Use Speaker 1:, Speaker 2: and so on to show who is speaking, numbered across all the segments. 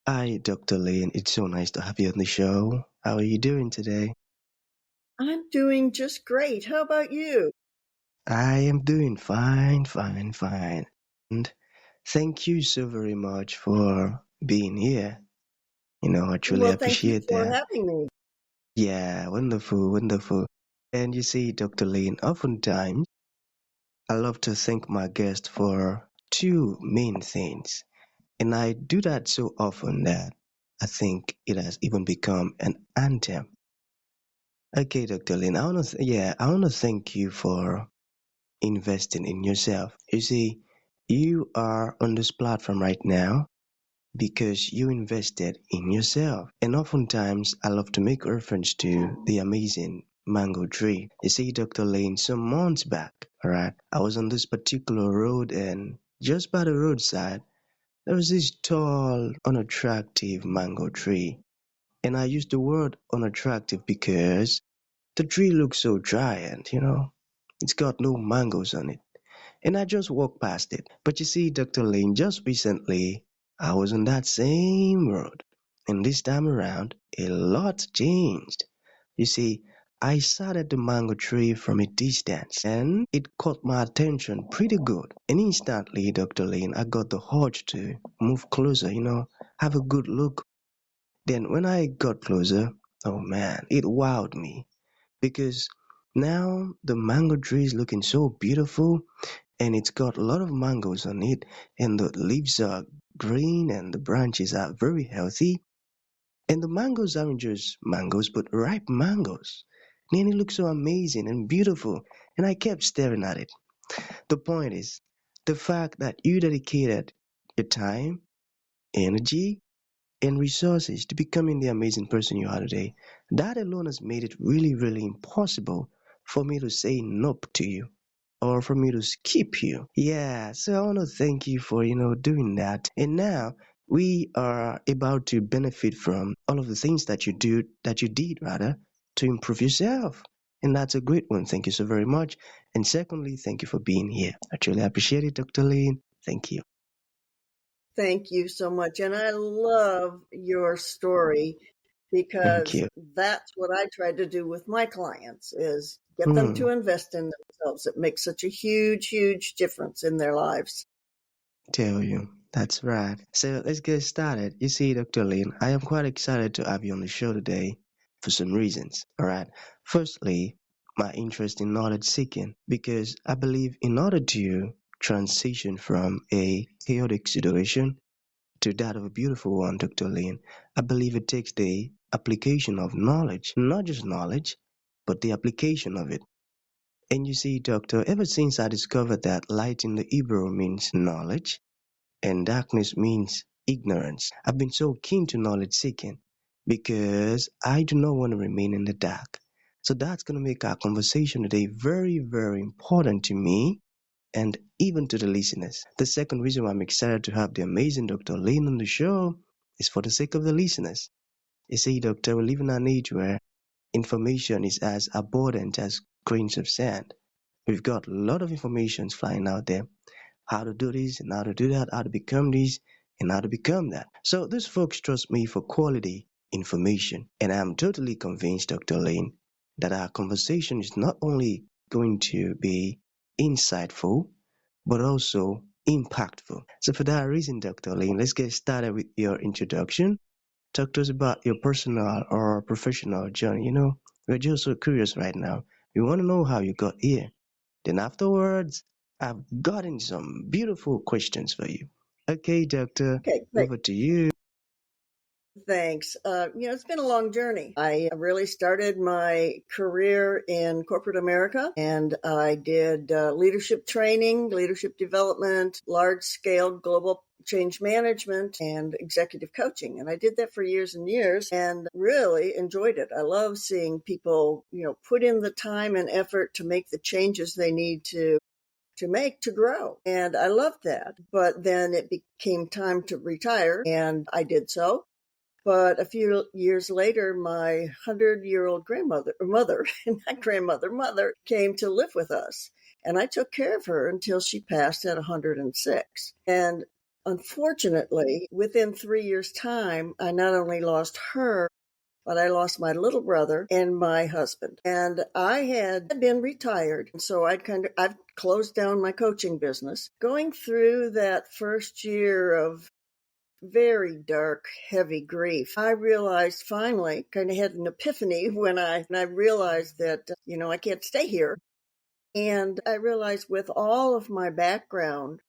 Speaker 1: Hi, Dr. Lynn. It's so nice to have you on the show. How are you doing today?
Speaker 2: I'm doing just great. How about you?
Speaker 1: I am doing fine, fine, fine. And thank you so very much for being here. I truly
Speaker 2: Well, thank you
Speaker 1: appreciate
Speaker 2: for
Speaker 1: that.
Speaker 2: having me.
Speaker 1: Yeah, wonderful, wonderful. And you see, Dr. Lynn, oftentimes I love to thank my guest for two main things. And I do that so often that I think it has even become an anthem. Okay, Dr. Lin, I want to thank you for investing in yourself. You see, you are on this platform right now because you invested in yourself. And oftentimes, I love to make reference to the amazing mango tree. You see, Dr. Lane, some months back, all right, I was on this particular road, and just by the roadside, there was this tall, unattractive mango tree. And I use the word unattractive because the tree looks so dry and, it's got no mangoes on it. And I just walked past it. But you see, Dr. Lane, just recently, I was on that same road. And this time around, a lot changed. You see, I sat at the mango tree from a distance and it caught my attention pretty good. And instantly, Dr. Lane, I got the urge to move closer, have a good look. Then when I got closer, oh man, it wowed me because now the mango tree is looking so beautiful and it's got a lot of mangoes on it and the leaves are green and the branches are very healthy and the mangoes aren't just mangoes but ripe mangoes. And it looks so amazing and beautiful and I kept staring at it. The point is the fact that you dedicated your time, energy, and resources to becoming the amazing person you are today. That alone has made it really, really impossible for me to say nope to you or for me to skip you. Yeah, so I want to thank you for, doing that. And now we are about to benefit from all of the things that you did rather, to improve yourself. And that's a great one. Thank you so very much. And secondly, thank you for being here. I truly appreciate it, Dr. Lane. Thank you.
Speaker 2: Thank you so much. And I love your story
Speaker 1: Thank
Speaker 2: because
Speaker 1: you.
Speaker 2: that's what I try to do with my clients is get them
Speaker 1: Hmm.
Speaker 2: to invest in themselves. It makes such a huge, huge difference in their lives.
Speaker 1: Tell you. That's right. So let's get started. You see, Dr. Lin, I am quite excited to have you on the show today for some reasons. All right. Firstly, my interest in knowledge seeking, because I believe in order to transition from a chaotic situation to that of a beautiful one, Dr. Lin, I believe it takes the application of knowledge, not just knowledge, but the application of it. And you see, Doctor, ever since I discovered that light in the Hebrew means knowledge, and darkness means ignorance. I've been so keen to knowledge seeking because I do not want to remain in the dark. So that's going to make our conversation today very, very important to me and even to the listeners. The second reason why I'm excited to have the amazing Dr. Lynn on the show is for the sake of the listeners. You see, Doctor, we live in an age where information is as abundant as grains of sand. We've got a lot of information flying out there, how to do this and how to do that, how to become this and how to become that. So these folks trust me for quality information. And I'm totally convinced, Dr. Lane, that our conversation is not only going to be insightful, but also impactful. So for that reason, Dr. Lane, let's get started with your introduction. Talk to us about your personal or professional journey. We're just so curious right now. We want to know how you got here. Then afterwards, I've gotten some beautiful questions for you. Okay, doctor,
Speaker 2: Okay, great.
Speaker 1: over to you.
Speaker 2: Thanks. It's been a long journey. I really started my career in corporate America and I did leadership training, leadership development, large scale global change management and executive coaching. And I did that for years and years and really enjoyed it. I love seeing people, put in the time and effort to make the changes they need to make to grow. And I loved that. But then it became time to retire and I did so. But a few years later, my 100-year-old mother came to live with us. And I took care of her until she passed at 106. And Unfortunately, within 3 years' time, I not only lost her, but I lost my little brother and my husband. And I had been retired. So I've closed down my coaching business. Going through that first year of very dark, heavy grief, I realized finally, kind of had an epiphany when I realized that, I can't stay here. And I realized with all of my background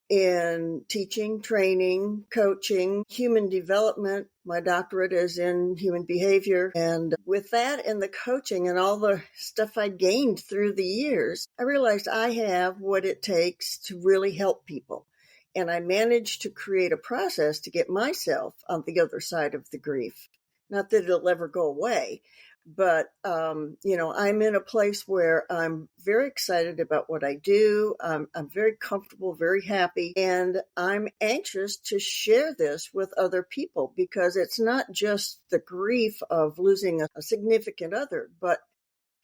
Speaker 2: in teaching, training, coaching, human development. My doctorate is in human behavior. And with that and the coaching and all the stuff I gained through the years, I realized I have what it takes to really help people. And I managed to create a process to get myself on the other side of the grief. Not that it'll ever go away, but I'm in a place where I'm very excited about what I do. I'm very comfortable, very happy, and I'm anxious to share this with other people because it's not just the grief of losing a significant other, but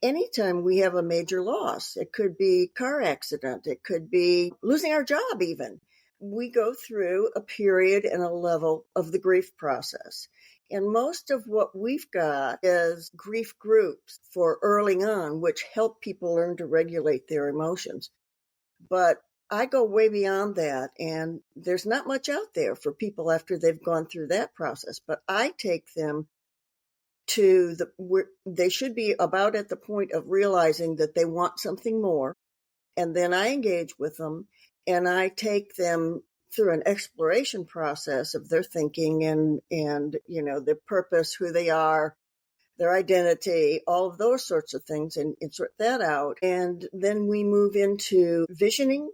Speaker 2: anytime we have a major loss, it could be car accident, it could be losing our job even. We go through a period and a level of the grief process. And most of what we've got is grief groups for early on, which help people learn to regulate their emotions. But I go way beyond that, and there's not much out there for people after they've gone through that process. But I take them to they should be about at the point of realizing that they want something more. And then I engage with them and I take them through an exploration process of their thinking and their purpose, who they are, their identity, all of those sorts of things, and sort that out. And then we move into visioning,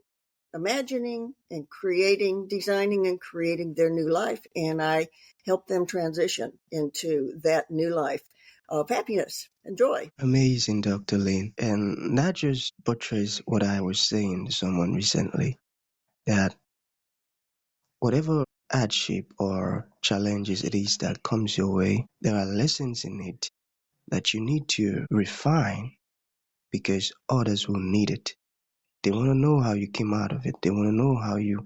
Speaker 2: imagining, and creating, designing and creating their new life. And I help them transition into that new life of happiness and joy.
Speaker 1: Amazing, Dr. Lynn. And that just buttress what I was saying to someone recently, that whatever hardship or challenges it is that comes your way, there are lessons in it that you need to refine because others will need it. They want to know how you came out of it. They want to know how you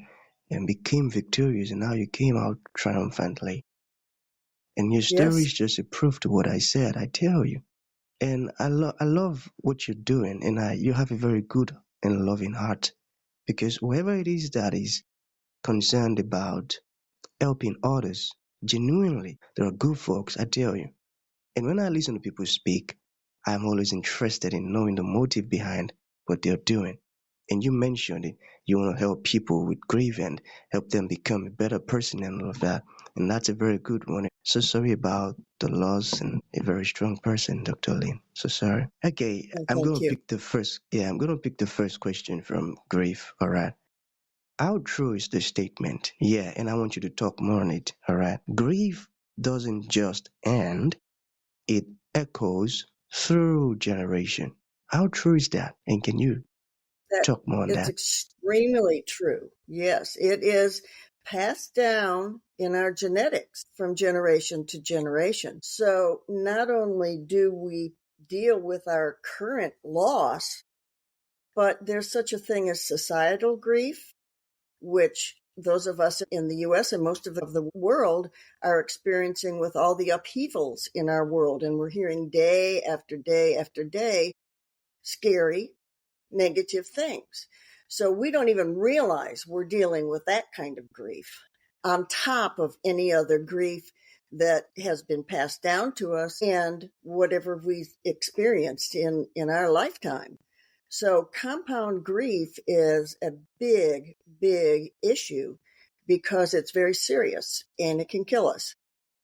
Speaker 1: became victorious and how you came out triumphantly. And your story
Speaker 2: Yes,
Speaker 1: is just a proof to what I said, I tell you. And I love what you're doing, and you have a very good and loving heart because whoever it is that is concerned about helping others, genuinely, there are good folks, I tell you. And when I listen to people speak, I'm always interested in knowing the motive behind what they're doing. And you mentioned it, you want to help people with grief and help them become a better person and all of that. And that's a very good one. So sorry about the loss and a very strong person, Dr. Lin. So sorry. Okay,
Speaker 2: and thank you.
Speaker 1: I'm gonna pick the first question from grief, all right. How true is the statement? Yeah, and I want you to talk more on it, all right. Grief doesn't just end, it echoes through generation. How true is that? And can you
Speaker 2: That
Speaker 1: talk more on
Speaker 2: it's
Speaker 1: that?
Speaker 2: extremely true. Yes, it is passed down in our genetics from generation to generation. So not only do we deal with our current loss, but there's such a thing as societal grief, which those of us in the US and most of the world are experiencing with all the upheavals in our world. And we're hearing day after day after day scary, negative things. So we don't even realize we're dealing with that kind of grief on top of any other grief that has been passed down to us and whatever we've experienced in our lifetime. So compound grief is a big, big issue because it's very serious and it can kill us.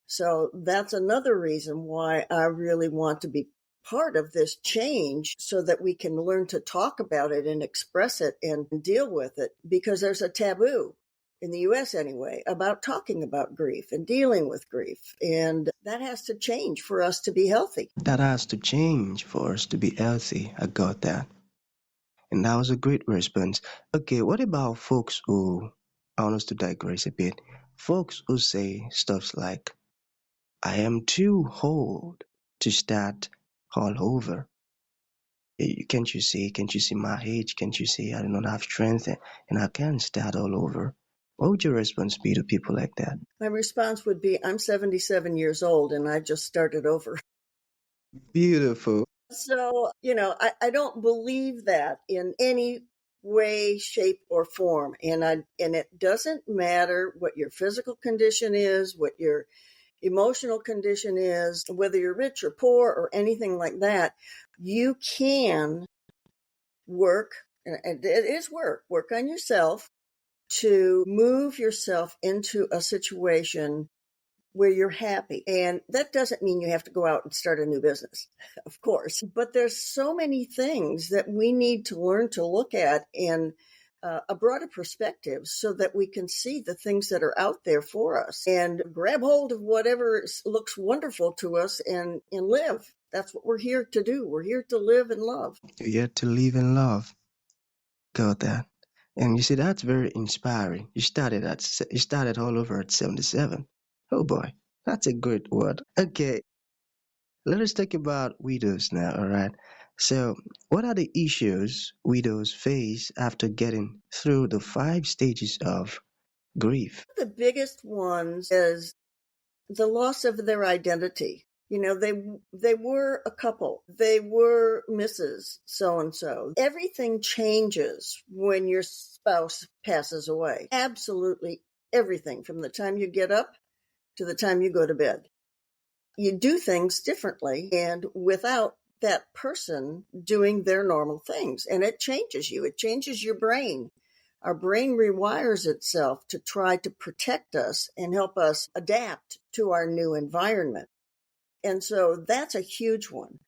Speaker 2: So that's another reason why I really want to be part of this change so that we can learn to talk about it and express it and deal with it because there's a taboo in the US anyway about talking about grief and dealing with grief. And that has to change for us to be healthy.
Speaker 1: That has to change for us to be healthy. I got that. And that was a great response. Okay, what about folks who, I want us to digress a bit, folks who say stuff like, I am too old to start all over. Can't you see my age? Can't you see I do not have strength and I can't start all over? What would your response be to people like that?
Speaker 2: My response would be, I'm 77 years old and I just started over.
Speaker 1: Beautiful.
Speaker 2: So, I don't believe that in any way, shape, or form. And it doesn't matter what your physical condition is, what your emotional condition is, whether you're rich or poor or anything like that. You can work, and it is work on yourself to move yourself into a situation where you're happy. And that doesn't mean you have to go out and start a new business, of course. But there's so many things that we need to learn to look at in a broader perspective so that we can see the things that are out there for us and grab hold of whatever looks wonderful to us and live. That's what we're here to do. We're here to live and love.
Speaker 1: You get to live in love. Got that. And you see, that's very inspiring. You started all over at 77. Oh boy, that's a great word. Okay, let us talk about widows now, all right? So, what are the issues widows face after getting through the 5 stages of grief?
Speaker 2: The biggest ones is the loss of their identity. They were a couple. They were Mrs. So and so. Everything changes when your spouse passes away. Absolutely everything from the time you get up to the time you go to bed. You do things differently and without that person doing their normal things. And it changes you. It changes your brain. Our brain rewires itself to try to protect us and help us adapt to our new environment. And so that's a huge one.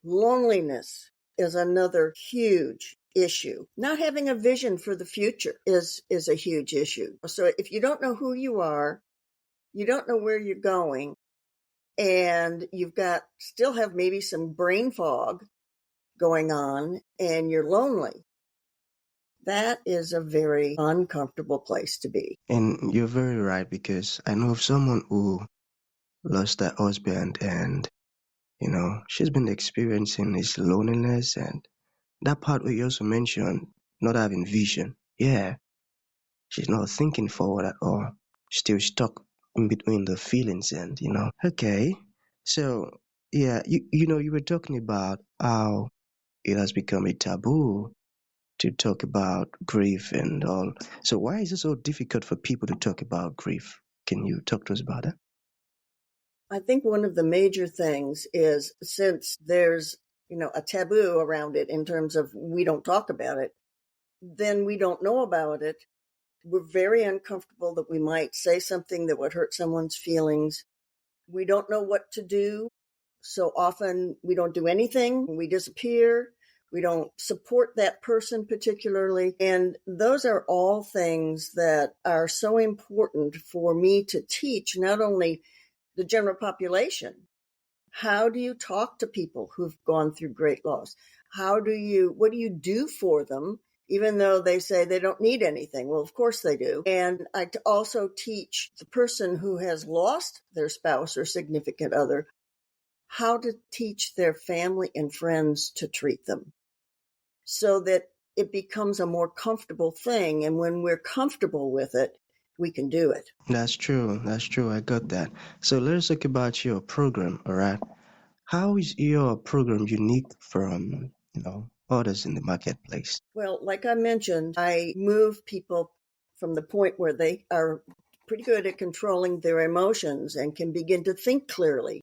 Speaker 2: Loneliness is another huge issue. Not having a vision for the future is a huge issue. So if you don't know who you are, you don't know where you're going, and still have maybe some brain fog going on and you're lonely, that is a very uncomfortable place to be.
Speaker 1: And you're very right because I know of someone who lost her husband and, she's been experiencing this loneliness and that part where you also mentioned not having vision. Yeah, she's not thinking forward at all. Still stuck in between the feelings and. Okay, so yeah, you were talking about how it has become a taboo to talk about grief and all. So why is it so difficult for people to talk about grief? Can you talk to us about that?
Speaker 2: I think one of the major things is since there's, a taboo around it in terms of we don't talk about it, then we don't know about it. We're very uncomfortable that we might say something that would hurt someone's feelings. We don't know what to do. So often we don't do anything. We disappear. We don't support that person particularly. And those are all things that are so important for me to teach, not only the general population. How do you talk to people who've gone through great loss? What do you do for them? Even though they say they don't need anything. Well, of course they do. And I also teach the person who has lost their spouse or significant other how to teach their family and friends to treat them so that it becomes a more comfortable thing. And when we're comfortable with it, we can do it.
Speaker 1: That's true. That's true. I got that. So let's talk about your program, all right? How is your program unique from, others in the marketplace?
Speaker 2: Well, like I mentioned, I move people from the point where they are pretty good at controlling their emotions and can begin to think clearly,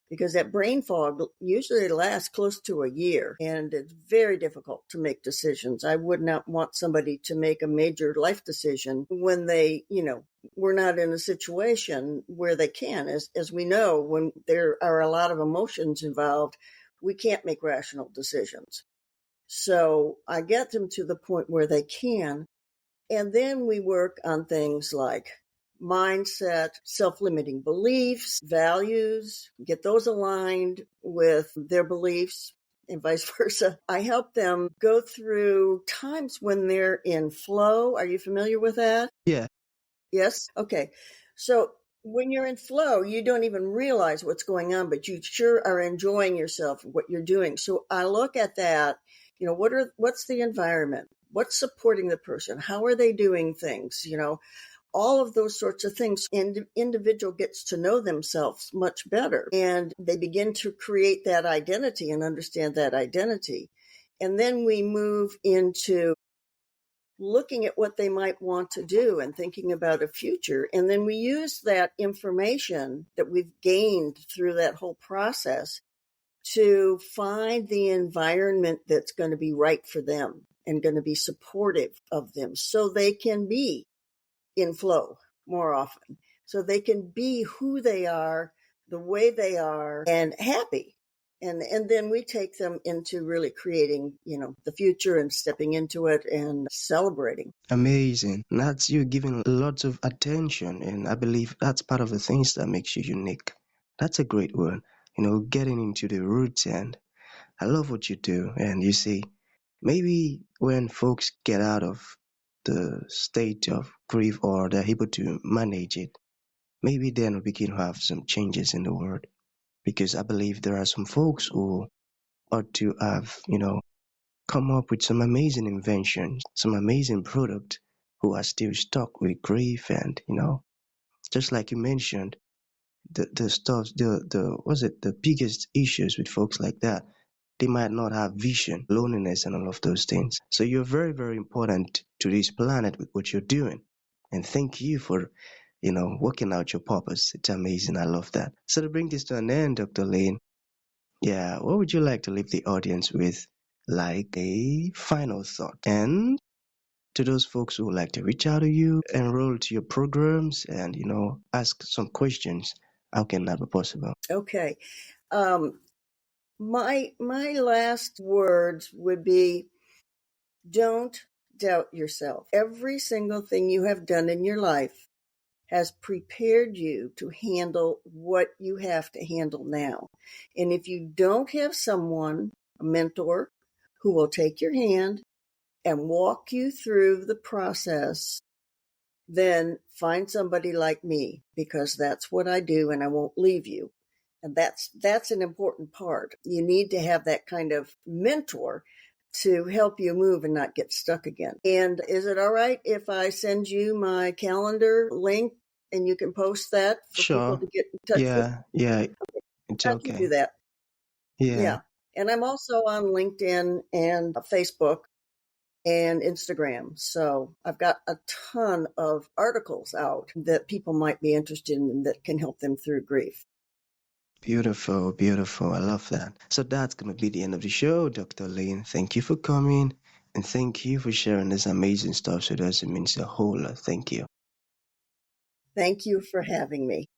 Speaker 2: because that brain fog usually lasts close to a year and it's very difficult to make decisions. I would not want somebody to make a major life decision when they, we're not in a situation where they can. As we know, when there are a lot of emotions involved, we can't make rational decisions. So I get them to the point where they can. And then we work on things like mindset, self-limiting beliefs, values, get those aligned with their beliefs and vice versa. I help them go through times when they're in flow. Are you familiar with that?
Speaker 1: Yeah.
Speaker 2: Yes? Okay. So when you're in flow, you don't even realize what's going on, but you sure are enjoying yourself, what you're doing. So I look at that, what's the environment? What's supporting the person? How are they doing things? all of those sorts of things. And individual gets to know themselves much better, and they begin to create that identity and understand that identity. And then we move into looking at what they might want to do and thinking about a future. And then we use that information that we've gained through that whole process to find the environment that's going to be right for them and going to be supportive of them, so they can be in flow more often, so they can be who they are, the way they are, and happy. And then we take them into really creating, the future and stepping into it and celebrating.
Speaker 1: Amazing. That's you giving lots of attention, and I believe that's part of the things that makes you unique. That's a great one. Getting into the roots, and I love what you do. And you see, maybe when folks get out of the state of grief or they're able to manage it, maybe then we begin to have some changes in the world. Because I believe there are some folks who ought to have, come up with some amazing inventions, some amazing product who are still stuck with grief and, just like you mentioned, the stuff, the what's it, the biggest issues with folks like that, they might not have vision, loneliness, and all of those things. So you're very, very important to this planet with what you're doing. And thank you for, working out your purpose. It's amazing. I love that. So to bring this to an end, Dr. Lane, yeah, what would you like to leave the audience with, like a final thought? And to those folks who would like to reach out to you, enroll to your programs, and, ask some questions, how can that be possible?
Speaker 2: Okay. My last words would be, don't doubt yourself. Every single thing you have done in your life has prepared you to handle what you have to handle now. And if you don't have someone, a mentor, who will take your hand and walk you through the process, then find somebody like me, because that's what I do, and I won't leave you. And that's an important part. You need to have that kind of mentor to help you move and not get stuck again. And is it all right if I send you my calendar link and you can post that for people
Speaker 1: Sure.
Speaker 2: to get in touch with?
Speaker 1: Yeah, it's
Speaker 2: I can do
Speaker 1: okay.
Speaker 2: that.
Speaker 1: Yeah,
Speaker 2: Yeah. And I'm also on LinkedIn and Facebook and Instagram. So I've got a ton of articles out that people might be interested in that can help them through grief.
Speaker 1: beautiful, beautiful. I love that. So that's going to be the end of the show, Dr. Lane. Thank you for coming, and thank you for sharing this amazing stuff with us. It means a whole lot. Thank you.
Speaker 2: Thank you for having me.